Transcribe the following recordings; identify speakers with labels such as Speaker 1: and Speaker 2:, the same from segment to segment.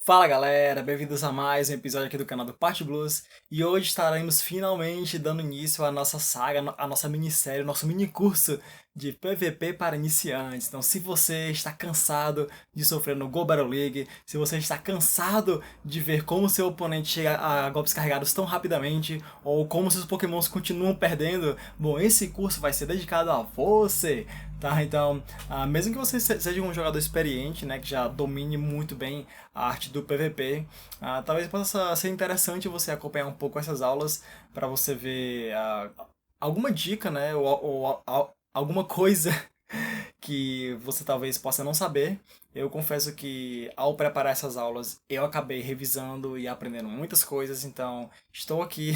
Speaker 1: Fala galera, bem-vindos a mais um episódio aqui do canal do Part Blues e hoje estaremos finalmente dando início à nossa saga, à nossa minissérie, nosso mini curso de PVP para iniciantes. Então, se você está cansado de sofrer no Go Battle League, se você está cansado de ver como seu oponente chega a golpes carregados tão rapidamente ou como seus Pokémons continuam perdendo, bom, esse curso vai ser dedicado a você. Tá, então, mesmo que você seja um jogador experiente, né, que já domine muito bem a arte do PVP, talvez possa ser interessante você acompanhar um pouco essas aulas para você ver alguma dica, né, ou alguma coisa que você talvez possa não saber. Eu confesso que ao preparar essas aulas eu acabei revisando e aprendendo muitas coisas, então estou aqui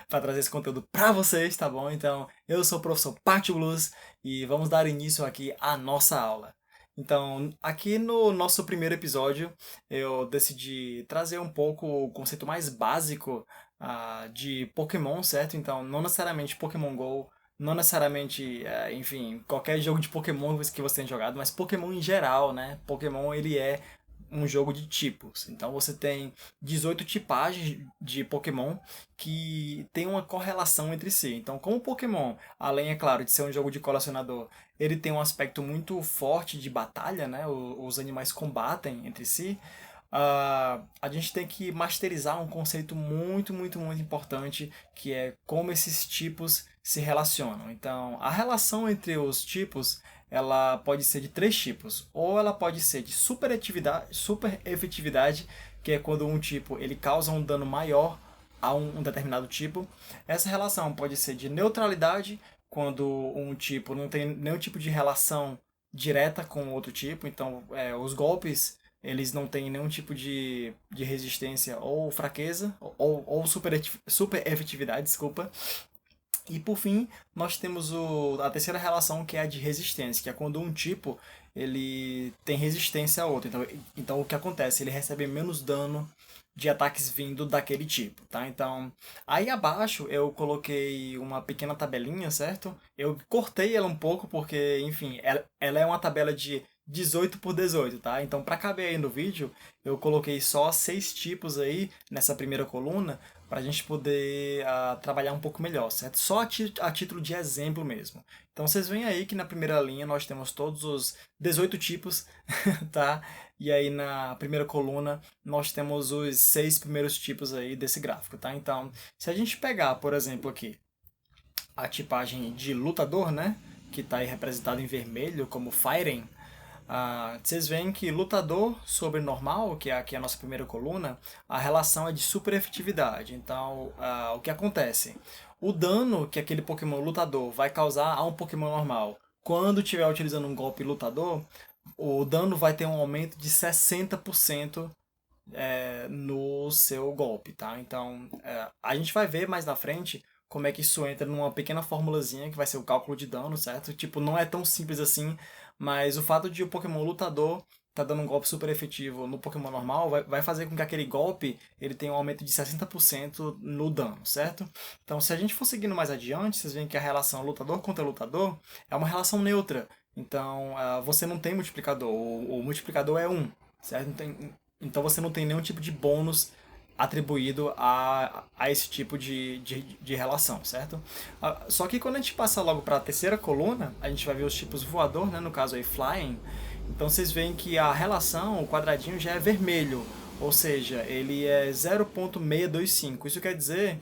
Speaker 1: para trazer esse conteúdo para vocês, tá bom? Então, eu sou o professor Pat Blues e vamos dar início aqui à nossa aula. Então, aqui no nosso primeiro episódio, eu decidi trazer um pouco o conceito mais básico de Pokémon, certo? Então, não necessariamente Pokémon Go, não necessariamente, enfim, qualquer jogo de Pokémon que você tenha jogado, mas Pokémon em geral, né? Pokémon, ele é um jogo de tipos. Então você tem 18 tipagens de Pokémon que tem uma correlação entre si. Então, como o Pokémon, além, é claro, de ser um jogo de colecionador, ele tem um aspecto muito forte de batalha, né? Os animais combatem entre si. A gente tem que masterizar um conceito muito importante, que é como esses tipos se relacionam. Então, a relação entre os tipos ela pode ser de três tipos. Ou ela pode ser de super efetividade, que é quando um tipo ele causa um dano maior a um determinado tipo. Essa relação pode ser de neutralidade, quando um tipo não tem nenhum tipo de relação direta com o outro tipo. Então, os golpes eles não têm nenhum tipo de resistência ou fraqueza, ou super efetividade, desculpa. E por fim, nós temos a terceira relação, que é a de resistência, que é quando um tipo ele tem resistência a outro. Então o que acontece? Ele recebe menos dano de ataques vindo daquele tipo, tá? Então, aí abaixo eu coloquei uma pequena tabelinha, certo? Eu cortei ela um pouco porque, enfim, ela é uma tabela de 18 por 18, tá? Então, para caber aí no vídeo, eu coloquei só 6 tipos aí nessa primeira coluna, para a gente poder trabalhar um pouco melhor, certo? Só a título de exemplo mesmo. Então vocês veem aí que na primeira linha nós temos todos os 18 tipos, tá? E aí na primeira coluna nós temos os 6 primeiros tipos aí desse gráfico, tá? Então, se a gente pegar, por exemplo, aqui a tipagem de lutador, né? Que está aí representado em vermelho como Firen. Vocês veem que lutador sobre normal, que é aqui a nossa primeira coluna, a relação é de super efetividade. Então, o que acontece? O dano que aquele Pokémon lutador vai causar a um Pokémon normal, quando estiver utilizando um golpe lutador, o dano vai ter um aumento de 60% no seu golpe, tá? Então, a gente vai ver mais na frente como é que isso entra numa pequena formulazinha que vai ser o cálculo de dano, certo? Tipo, não é tão simples assim, mas o fato de o Pokémon lutador tá dando um golpe super efetivo no Pokémon normal vai fazer com que aquele golpe ele tenha um aumento de 60% no dano, certo? Então, se a gente for seguindo mais adiante, vocês veem que a relação lutador contra lutador é uma relação neutra. Então, você não tem multiplicador, o multiplicador é 1, certo? Então você não tem nenhum tipo de bônus atribuído a esse tipo de relação, certo? Só que quando a gente passa logo para a terceira coluna, a gente vai ver os tipos voador, né, no caso aí Flying. Então vocês veem que a relação, o quadradinho já é vermelho, ou seja, ele é 0.625. Isso quer dizer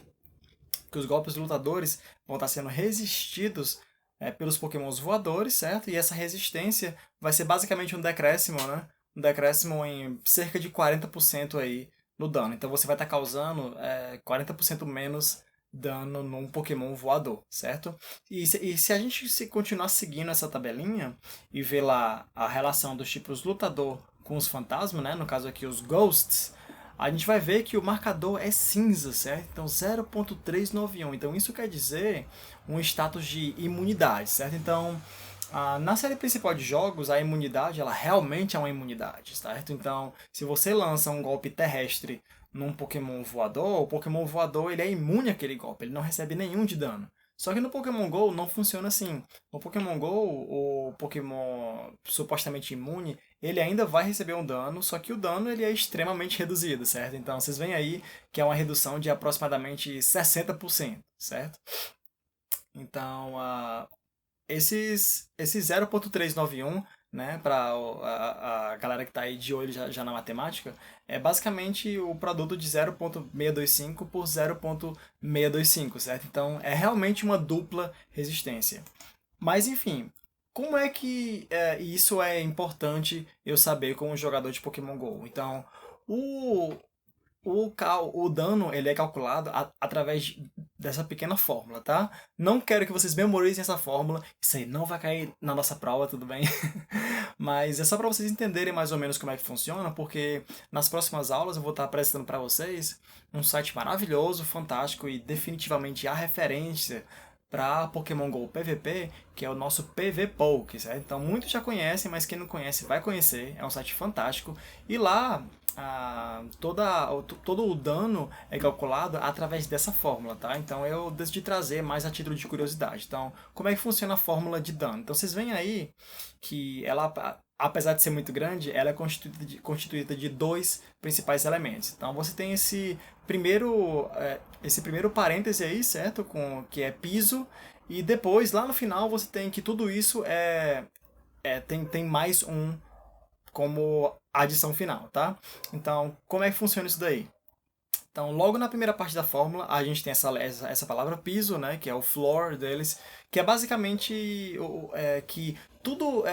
Speaker 1: que os golpes lutadores vão estar sendo resistidos pelos pokémons voadores, certo? E essa resistência vai ser basicamente um decréscimo, né? Um decréscimo em cerca de 40% aí no dano. Então você vai estar causando 40% menos dano num Pokémon voador, certo? E se a gente continuar seguindo essa tabelinha e ver lá a relação dos tipos lutador com os fantasmas, né? No caso aqui os Ghosts, a gente vai ver que o marcador é cinza, certo? Então 0.391. Então isso quer dizer um status de imunidade, certo? Então na série principal de jogos, a imunidade ela realmente é uma imunidade, certo? Então se você lança um golpe terrestre num Pokémon voador, o Pokémon voador ele é imune àquele golpe, ele não recebe nenhum de dano. Só que no Pokémon GO não funciona assim. No Pokémon GO, o Pokémon supostamente imune, ele ainda vai receber um dano, só que o dano ele é extremamente reduzido, certo? Então vocês veem aí que é uma redução de aproximadamente 60%, certo? Então, esse 0.391, né, para a galera que está aí de olho já na matemática, é basicamente o produto de 0.625 por 0.625, certo? Então é realmente uma dupla resistência. Mas enfim, como é que isso é importante eu saber como jogador de Pokémon GO? Então, o, o dano ele é calculado através dessa pequena fórmula, tá? Não quero que vocês memorizem essa fórmula, isso aí não vai cair na nossa prova, tudo bem? Mas é só para vocês entenderem mais ou menos como é que funciona, porque nas próximas aulas eu vou estar apresentando para vocês um site maravilhoso, fantástico e definitivamente a referência para Pokémon GO PVP, que é o nosso PVPoke, certo? Então muitos já conhecem, mas quem não conhece vai conhecer, é um site fantástico. E lá todo o dano é calculado através dessa fórmula, tá? Então eu decidi trazer mais a título de curiosidade. Então, como é que funciona a fórmula de dano? Então vocês veem aí que ela, apesar de ser muito grande, ela é constituída de dois principais elementos. Então você tem esse primeiro parêntese aí, certo? Que é piso, e depois, lá no final, você tem que tudo isso tem mais um como adição final, tá? Então, como é que funciona isso daí? Então, logo na primeira parte da fórmula, a gente tem essa palavra piso, né, que é o floor deles, que é basicamente que tudo,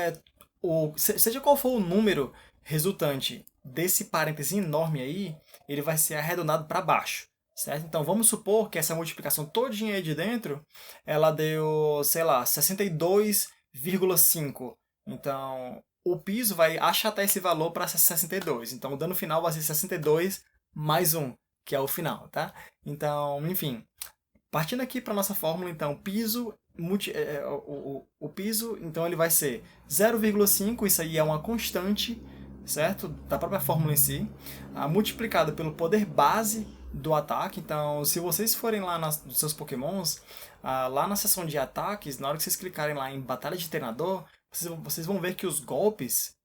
Speaker 1: seja qual for o número resultante desse parêntese enorme aí, ele vai ser arredondado para baixo, certo? Então, vamos supor que essa multiplicação todinha aí de dentro, ela deu, sei lá, 62,5. Então, o piso vai achatar esse valor para 62. Então, o dano final vai ser 62 mais 1, que é o final, tá? Então, enfim, partindo aqui para nossa fórmula, então, o piso, então ele vai ser 0,5, isso aí é uma constante, certo? Da própria fórmula em si, multiplicado pelo poder base do ataque. Então, se vocês forem lá nos seus Pokémons, lá na seção de ataques, na hora que vocês clicarem lá em Batalha de Treinador, vocês vão ver que os golpes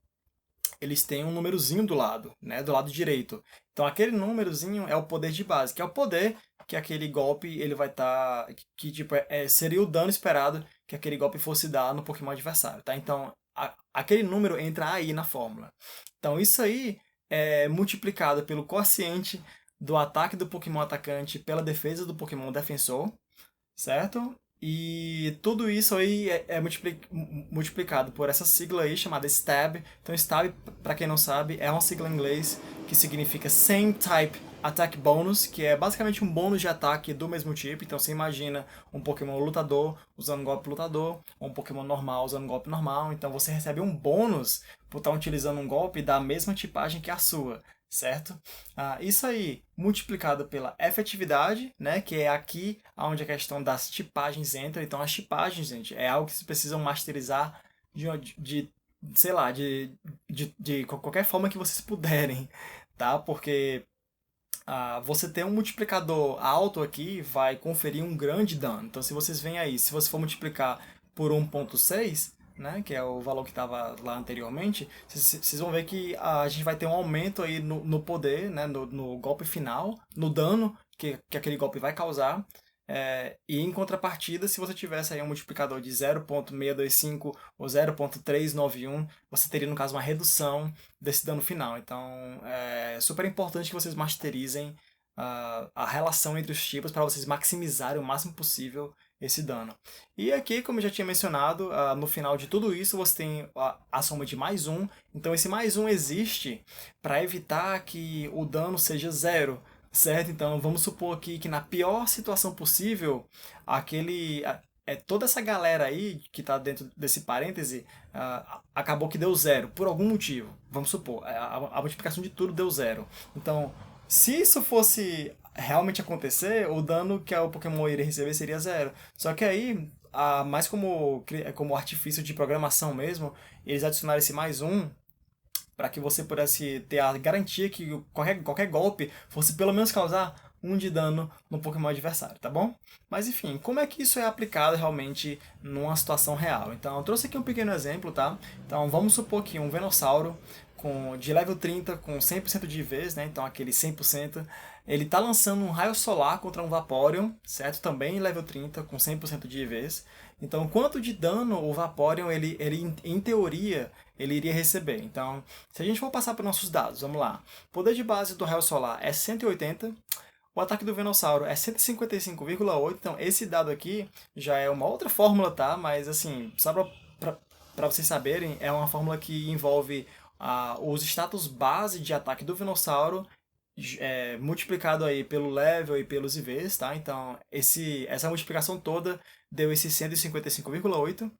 Speaker 1: eles têm um númerozinho do lado, né, do lado direito. Então aquele númerozinho é o poder de base, que é o poder que aquele golpe ele vai estar, que tipo seria o dano esperado que aquele golpe fosse dar no Pokémon adversário, tá? Então aquele número entra aí na fórmula. Então isso aí é multiplicado pelo quociente do ataque do Pokémon atacante pela defesa do Pokémon defensor, certo? E tudo isso aí é multiplicado por essa sigla aí chamada STAB. Então, STAB, para quem não sabe, é uma sigla em inglês que significa Same Type Attack Bonus, que é basicamente um bônus de ataque do mesmo tipo. Então, você imagina um Pokémon lutador usando um golpe lutador, ou um Pokémon normal usando um golpe normal. Então, você recebe um bônus por estar utilizando um golpe da mesma tipagem que a sua, certo? Isso aí multiplicado pela efetividade, né, que é aqui onde a questão das tipagens entra. Então as tipagens, gente, é algo que vocês precisam masterizar sei lá, de qualquer forma que vocês puderem, tá? Porque você ter um multiplicador alto aqui vai conferir um grande dano. Então se vocês veem aí, se você for multiplicar por 1,6, né, que é o valor que estava lá anteriormente, vocês vão ver que a gente vai ter um aumento aí no poder, né, no golpe final, no dano que aquele golpe vai causar. E em contrapartida, se você tivesse aí um multiplicador de 0,625 ou 0,391, você teria, no caso, uma redução desse dano final. Então, é super importante que vocês masterizem a relação entre os tipos para vocês maximizarem o máximo possível esse dano. E aqui, como eu já tinha mencionado, no final de tudo isso você tem a soma de mais um. Então esse mais um existe para evitar que o dano seja zero, certo? Então vamos supor aqui que na pior situação possível, toda essa galera aí que está dentro desse parêntese acabou que deu zero, por algum motivo. Vamos supor, a multiplicação de tudo deu zero. Então, se isso fosse realmente acontecer, o dano que o Pokémon iria receber seria zero. Só que aí, mais como artifício de programação mesmo, eles adicionaram esse mais um para que você pudesse ter a garantia que qualquer golpe fosse pelo menos causar 1 de dano no Pokémon adversário, tá bom? Mas enfim, como é que isso é aplicado realmente numa situação real? Então, eu trouxe aqui um pequeno exemplo, tá? Então, vamos supor que um Venossauro de level 30 com 100% de IVs, né? Então, aquele 100%, ele tá lançando um raio solar contra um Vaporeon, certo? Também level 30 com 100% de IVs. Então, quanto de dano o Vaporeon, ele em teoria, ele iria receber? Então, se a gente for passar para nossos dados, vamos lá. O poder de base do raio solar é 180, o ataque do Venossauro é 155,8, então esse dado aqui já é uma outra fórmula, tá? Mas assim, só para vocês saberem, é uma fórmula que envolve os status base de ataque do Venossauro multiplicado aí pelo level e pelos IVs, tá? Então essa multiplicação toda deu esse 155,8.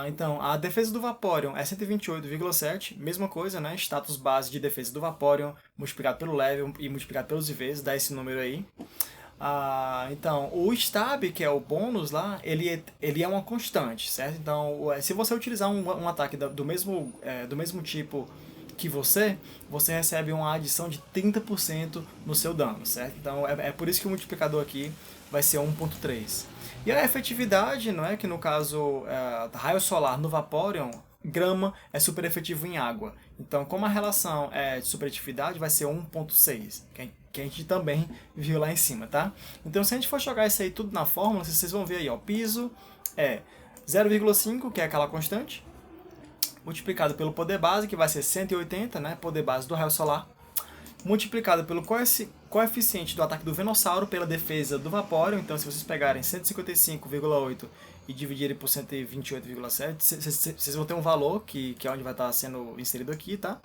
Speaker 1: Então, a defesa do Vaporeon é 128,7, mesma coisa, né? Status base de defesa do Vaporeon, multiplicado pelo level e multiplicado pelos IVs, dá esse número aí. Então, o Stab, que é o bônus lá, ele é uma constante, certo? Então, se você utilizar um ataque do mesmo tipo que você recebe uma adição de 30% no seu dano, certo? Então, é por isso que o multiplicador aqui vai ser 1.3. E a efetividade, não é que no caso raio solar no Vaporeon, grama é super efetivo em água. Então, como a relação de super efetividade, vai ser 1.6, que a gente também viu lá em cima, tá? Então, se a gente for jogar isso aí tudo na fórmula, vocês vão ver aí, ó, o piso é 0,5, que é aquela constante, multiplicado pelo poder base, que vai ser 180, né? Poder base do raio solar, multiplicado pelo coeficiente do ataque do Venossauro pela defesa do Vaporeon. Então, se vocês pegarem 155,8 e dividirem por 128,7, vocês vão ter um valor que é onde vai estar sendo inserido aqui, tá?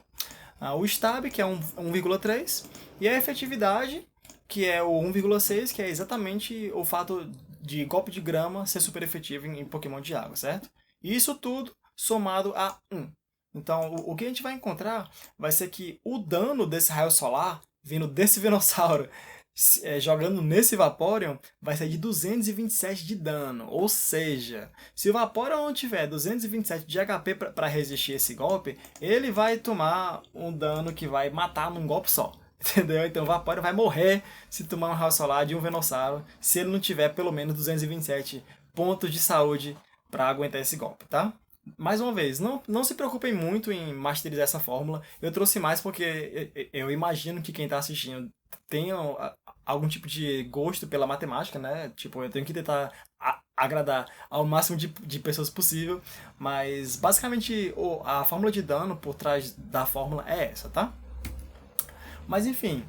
Speaker 1: O Stab, que é 1,3, e a efetividade, que é o 1,6, que é exatamente o fato de golpe de grama ser super efetivo em Pokémon de água, certo? E isso tudo somado a 1. Então, o que a gente vai encontrar vai ser que o dano desse raio solar, vindo desse Venossauro, jogando nesse Vaporeon, vai ser de 227 de dano. Ou seja, se o Vaporeon não tiver 227 de HP para resistir esse golpe, ele vai tomar um dano que vai matar num golpe só. Entendeu? Então o Vaporeon vai morrer se tomar um raio solar de um Venossauro, se ele não tiver pelo menos 227 pontos de saúde para aguentar esse golpe, tá? Mais uma vez, não se preocupem muito em masterizar essa fórmula. Eu trouxe mais porque eu imagino que quem está assistindo tenha algum tipo de gosto pela matemática, né? Tipo, eu tenho que tentar agradar ao máximo de pessoas possível. Mas, basicamente, a fórmula de dano por trás da fórmula é essa, tá? Mas, enfim,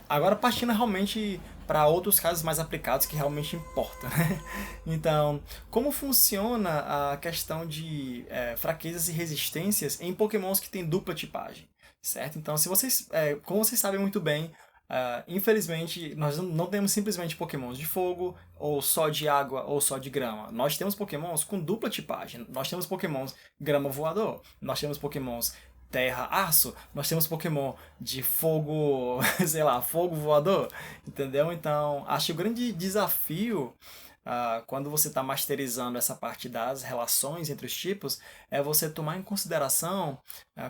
Speaker 1: agora partindo realmente para outros casos mais aplicados que realmente importam, né? Então, como funciona a questão de fraquezas e resistências em Pokémons que têm dupla tipagem, certo? Então, como vocês sabem muito bem, infelizmente, nós não temos simplesmente Pokémons de fogo, ou só de água, ou só de grama. Nós temos Pokémons com dupla tipagem. Nós temos Pokémons grama voador, nós temos Pokémons terra, aço, nós temos Pokémon de fogo, sei lá, fogo voador, entendeu? Então, acho que o grande desafio quando você está masterizando essa parte das relações entre os tipos é você tomar em consideração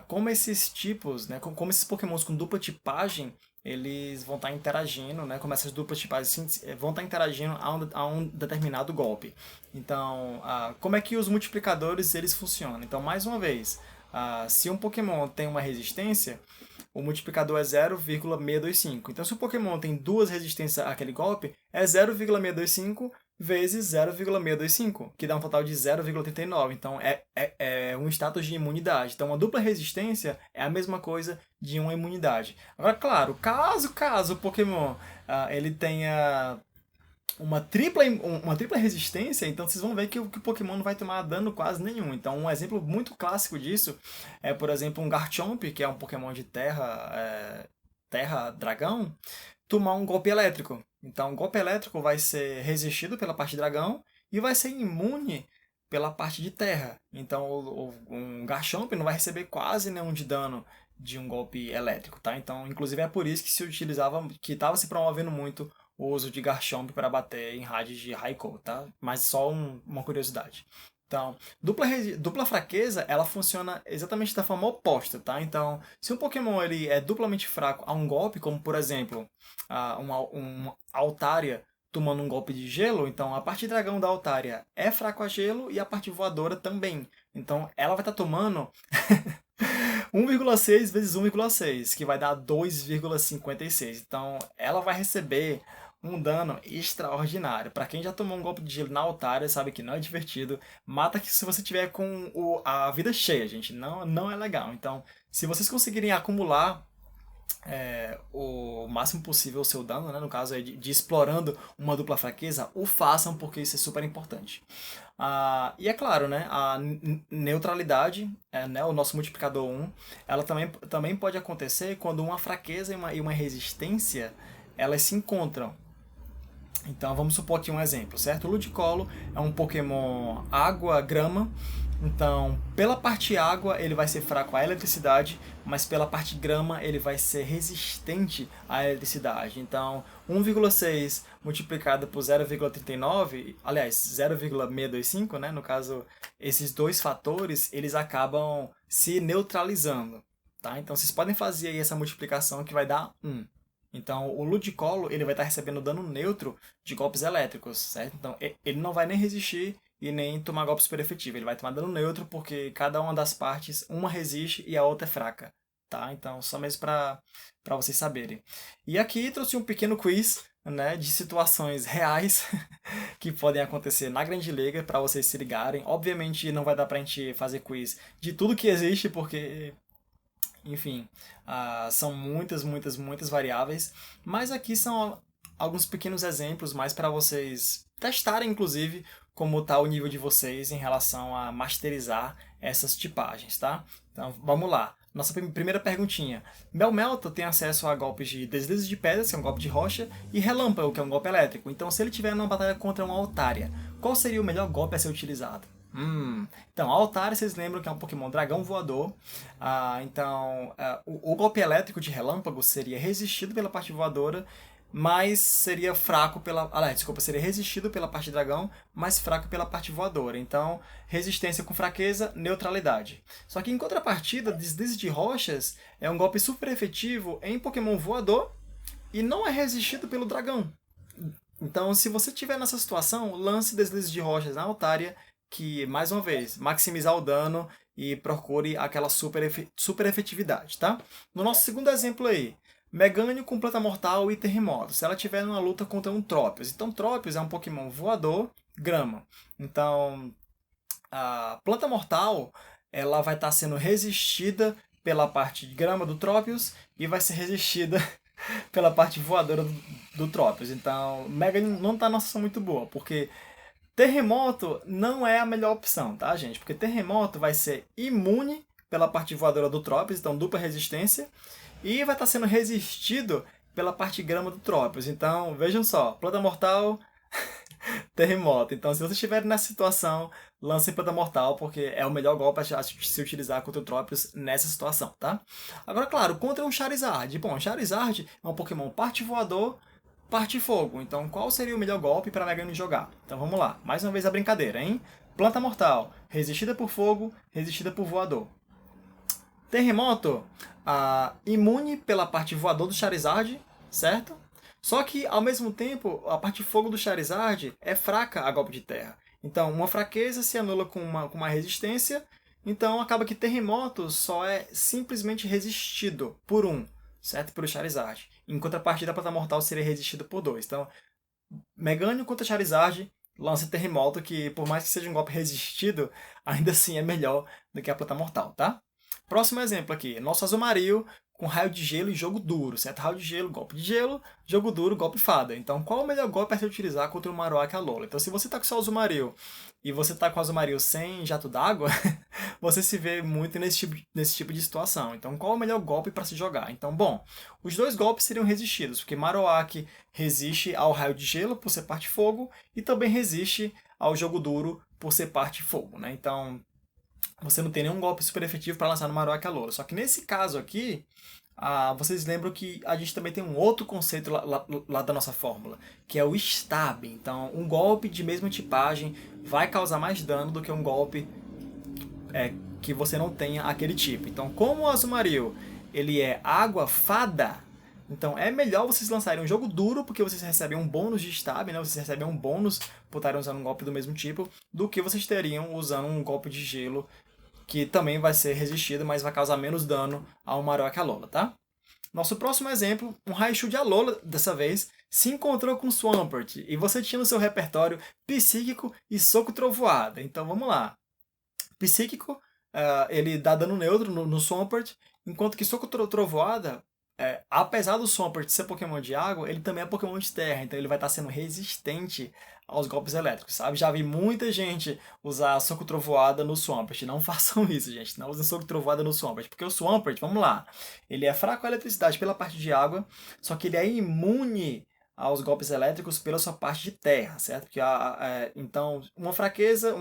Speaker 1: como esses tipos, né, como esses Pokémons com dupla tipagem, eles vão estar interagindo, né, como essas duplas tipagens vão estar interagindo a um determinado golpe. Então, como é que os multiplicadores eles funcionam? Então, mais uma vez, se um Pokémon tem uma resistência, o multiplicador é 0,625. Então, se o Pokémon tem duas resistências àquele golpe, é 0,625 vezes 0,625, que dá um total de 0,39. Então, é um status de imunidade. Então, uma dupla resistência é a mesma coisa de uma imunidade. Agora, claro, caso o Pokémon ele tenha uma tripla resistência, então vocês vão ver que o Pokémon não vai tomar dano quase nenhum. Então, um exemplo muito clássico disso é, por exemplo, um Garchomp, que é um Pokémon de terra dragão, tomar um golpe elétrico. Então, o golpe elétrico vai ser resistido pela parte dragão e vai ser imune pela parte de terra. Então, um Garchomp não vai receber quase nenhum de dano de um golpe elétrico, tá? Então, inclusive é por isso que se utilizava, que estava se promovendo muito o uso de Garchomp para bater em raids de Raikou, tá? Mas só uma curiosidade. Então, dupla fraqueza, ela funciona exatamente da forma oposta, tá? Então, se um Pokémon ele é duplamente fraco a um golpe, como por exemplo, um Altaria tomando um golpe de gelo, então a parte dragão da Altaria é fraco a gelo e a parte voadora também. Então, ela vai estar tomando 1,6 vezes 1,6, que vai dar 2,56. Então, ela vai receber um dano extraordinário. Para quem já tomou um golpe de gelo na Altaria, sabe que não é divertido. Mata que se você tiver com a vida cheia, gente. Não é legal. Então, se vocês conseguirem acumular o máximo possível o seu dano, né? No caso aí de explorando uma dupla fraqueza, o façam porque isso é super importante. E é claro, né, a neutralidade, né, o nosso multiplicador 1, ela também pode acontecer quando uma fraqueza e uma resistência elas se encontram. Então vamos supor aqui um exemplo, certo? O Ludicolo é um Pokémon água-grama. Então, pela parte água, ele vai ser fraco à eletricidade, mas pela parte grama, ele vai ser resistente à eletricidade. Então, 1,6 multiplicado por 0,39, aliás, 0,625, né? No caso, esses dois fatores, eles acabam se neutralizando, tá? Então, vocês podem fazer aí essa multiplicação que vai dar 1. Então, o Ludicolo, ele vai estar recebendo dano neutro de golpes elétricos, certo? Então, ele não vai nem resistir e nem tomar golpe super efetivo. Ele vai tomar dano neutro porque cada uma das partes, uma resiste e a outra é fraca, tá? Então, só mesmo para vocês saberem. E aqui trouxe um pequeno quiz, né, de situações reais que podem acontecer na Grande Liga para vocês se ligarem. Obviamente, não vai dar pra gente fazer quiz de tudo que existe, porque enfim, são muitas variáveis, mas aqui são alguns pequenos exemplos mais para vocês testarem, inclusive, como está o nível de vocês em relação a masterizar essas tipagens, tá? Então, vamos lá. Nossa primeira perguntinha. Melmetal tem acesso a golpes de deslize de pedras, que é um golpe de rocha, e relâmpago, que é um golpe elétrico. Então, se ele tiver numa batalha contra uma Altaria, qual seria o melhor golpe a ser utilizado? Então, a Altaria, vocês lembram que é um Pokémon dragão voador. Então, o golpe elétrico de relâmpago seria resistido pela parte voadora, mas seria fraco pela... seria resistido pela parte dragão, mas fraco pela parte voadora. Então, resistência com fraqueza, neutralidade. Só que em contrapartida, deslize de rochas é um golpe super efetivo em Pokémon voador e não é resistido pelo dragão. Então, se você estiver nessa situação, lance deslize de rochas na Altaria, que, mais uma vez, maximizar o dano e procure aquela super efetividade, tá? No nosso segundo exemplo aí, Megane com Planta Mortal e Terremoto, se ela tiver numa luta contra um Tropius. Então, Tropius é um Pokémon voador, grama. Então, a Planta Mortal, ela vai estar sendo resistida pela parte de grama do Tropius e vai ser resistida pela parte voadora do Tropius. Então, Megane não está numa situação muito boa, porque Terremoto não é a melhor opção, tá, gente? Porque Terremoto vai ser imune pela parte voadora do Tropius, então dupla resistência, e vai estar sendo resistido pela parte grama do Tropius. Então, vejam só, Planta Mortal, Terremoto. Então, se você estiver nessa situação, lance Planta Mortal, porque é o melhor golpe a se utilizar contra o Tropius nessa situação, tá? Agora, claro, contra um Charizard. Bom, Charizard é um Pokémon parte voador, parte fogo. Então, qual seria o melhor golpe para a Megane jogar? Então, vamos lá. Mais uma vez a brincadeira, hein? Planta Mortal, resistida por fogo, resistida por voador. Terremoto, imune pela parte voador do Charizard, certo? Só que, ao mesmo tempo, a parte fogo do Charizard é fraca a golpe de terra. Então, uma fraqueza se anula com uma resistência. Então, acaba que Terremoto só é simplesmente resistido por 1, certo? Pelo Charizard. Em contrapartida, a Planta Mortal seria resistida por 2. Então, Megane contra Charizard, lance Terremoto, que por mais que seja um golpe resistido, ainda assim é melhor do que a Planta Mortal, tá? Próximo exemplo aqui, nosso Azumarill com raio de gelo e jogo duro, certo? Raio de gelo, golpe de gelo, jogo duro, golpe fada. Então, qual é o melhor golpe a se utilizar contra o Marowak e a Alola? Então, se você tá com o seu Azumarill e você tá com o Azumarill sem jato d'água, você se vê muito nesse tipo de situação. Então, qual é o melhor golpe para se jogar? Então, bom, os dois golpes seriam resistidos, porque Marowak resiste ao raio de gelo por ser parte fogo e também resiste ao jogo duro por ser parte fogo, né? Então, você não tem nenhum golpe super efetivo para lançar no Marowak e Alola. Só que nesse caso aqui, Vocês lembram que a gente também tem um outro conceito lá da nossa fórmula, que é o stab. Então, um golpe de mesma tipagem vai causar mais dano do que um golpe que você não tenha aquele tipo. Então, como o Azumarill ele é água fada, então é melhor vocês lançarem um jogo duro, porque vocês recebem um bônus de stab, né? Vocês recebem um bônus por estarem usando um golpe do mesmo tipo, do que vocês teriam usando um golpe de gelo, que também vai ser resistido, mas vai causar menos dano ao Marowak Alola, tá? Nosso próximo exemplo, um Raichu de Alola, dessa vez, se encontrou com Swampert, e você tinha no seu repertório Psíquico e Soco Trovoada. Então vamos lá. Psíquico, ele dá dano neutro no Swampert, enquanto que Soco Trovoada, apesar do Swampert ser Pokémon de água, ele também é Pokémon de terra, então ele vai estar sendo resistente aos golpes elétricos, sabe? Já vi muita gente usar Soco Trovoada no Swampert. Não façam isso, gente. Não usem Soco Trovoada no Swampert, porque o Swampert, vamos lá, ele é fraco à eletricidade pela parte de água, só que ele é imune aos golpes elétricos pela sua parte de terra, certo? Porque então, uma fraqueza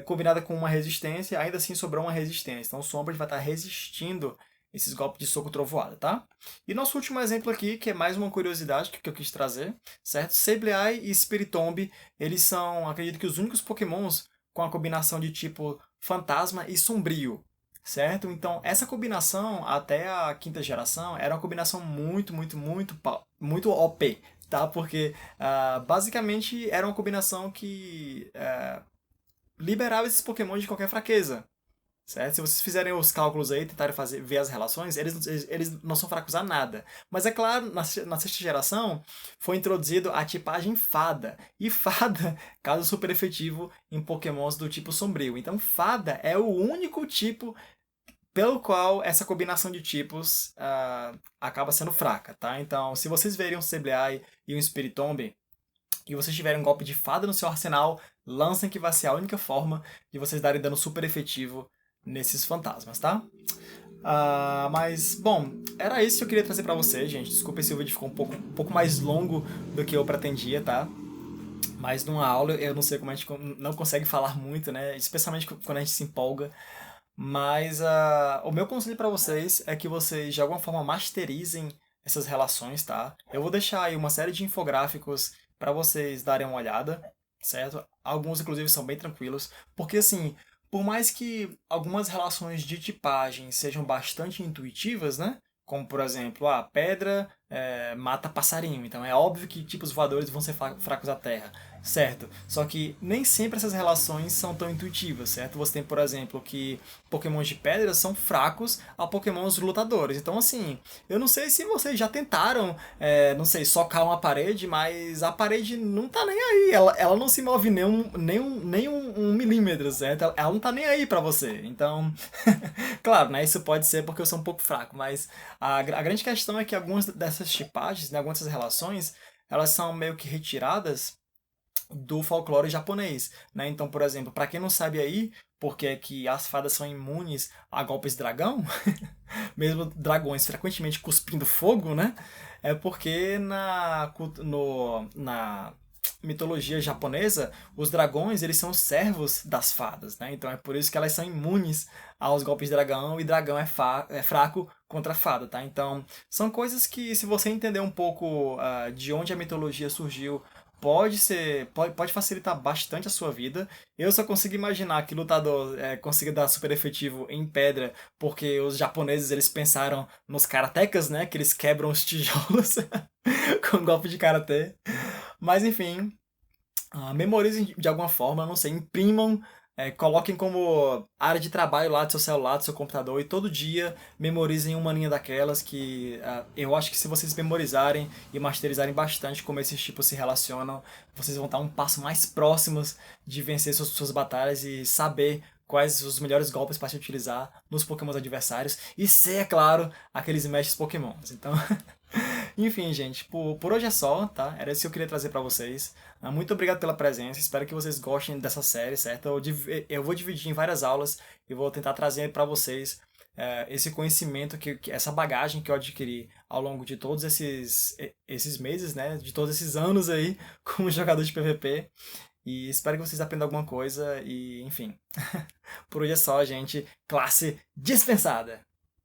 Speaker 1: combinada com uma resistência, ainda assim sobrou uma resistência. Então o Swampert vai estar resistindo esses golpes de soco trovoada, tá? E nosso último exemplo aqui, que é mais uma curiosidade que eu quis trazer, certo? Sableye e Spiritomb, eles são, acredito que os únicos Pokémons com a combinação de tipo Fantasma e Sombrio, certo? Então, essa combinação, até a quinta geração, era uma combinação muito OP, tá? Porque, basicamente, era uma combinação que liberava esses Pokémon de qualquer fraqueza, certo? Se vocês fizerem os cálculos aí, tentarem ver as relações, eles não são fracos a nada. Mas é claro, na sexta geração foi introduzido a tipagem Fada. E Fada causa super efetivo em Pokémons do tipo Sombrio. Então Fada é o único tipo pelo qual essa combinação de tipos acaba sendo fraca, tá? Então, se vocês verem um Sableye e um Spiritomb, e vocês tiverem um golpe de Fada no seu arsenal, lancem, que vai ser a única forma de vocês darem dano super efetivo nesses fantasmas, tá? Mas, bom, era isso que eu queria trazer pra vocês, gente. Desculpa se o vídeo ficou um pouco mais longo do que eu pretendia, tá? Mas numa aula eu não sei como a gente não consegue falar muito, né? Especialmente quando a gente se empolga. Mas o meu conselho pra vocês é que vocês de alguma forma masterizem essas relações, tá? Eu vou deixar aí uma série de infográficos pra vocês darem uma olhada, certo? Alguns, inclusive, são bem tranquilos, porque assim, por mais que algumas relações de tipagem sejam bastante intuitivas, né? Como, por exemplo, a pedra mata passarinho. Então é óbvio que tipos voadores vão ser fracos à terra, certo? Só que nem sempre essas relações são tão intuitivas, certo? Você tem, por exemplo, que pokémons de pedra são fracos a pokémons lutadores. Então, assim, eu não sei se vocês já tentaram, não sei, socar uma parede, mas a parede não tá nem aí. Ela não se move nem um milímetro, certo? Ela não tá nem aí pra você. Então, claro, né? Isso pode ser porque eu sou um pouco fraco, mas a grande questão é que algumas dessas tipagens, né, algumas dessas relações, elas são meio que retiradas do folclore japonês, né? Então, por exemplo, para quem não sabe aí, porque é que as fadas são imunes a golpes de dragão, mesmo dragões frequentemente cuspindo fogo, né? É porque na mitologia japonesa, os dragões, eles são servos das fadas, né? Então é por isso que elas são imunes aos golpes de dragão, e dragão é fraco contra a fada, tá? Então, são coisas que, se você entender um pouco de onde a mitologia surgiu, pode facilitar bastante a sua vida. Eu só consigo imaginar que lutador consiga dar super efetivo em pedra, porque os japoneses, eles pensaram nos karatecas, né? Que eles quebram os tijolos com golpe de karatê. Mas enfim, memorizem de alguma forma, não sei, imprimam, coloquem como área de trabalho lá do seu celular, do seu computador, e todo dia memorizem uma linha daquelas que eu acho que, se vocês memorizarem e masterizarem bastante como esses tipos se relacionam, vocês vão estar um passo mais próximos de vencer suas batalhas e saber quais os melhores golpes para se utilizar nos Pokémons adversários e ser, é claro, aqueles mestres Pokémons. Então, enfim, gente, por hoje é só, tá? Era isso que eu queria trazer pra vocês. Muito obrigado pela presença, espero que vocês gostem dessa série, certo? Eu vou dividir em várias aulas e vou tentar trazer pra vocês esse conhecimento, essa bagagem que eu adquiri ao longo de todos esses meses, né? De todos esses anos aí como jogador de PVP. E espero que vocês aprendam alguma coisa e, enfim. Por hoje é só, gente. Classe dispensada!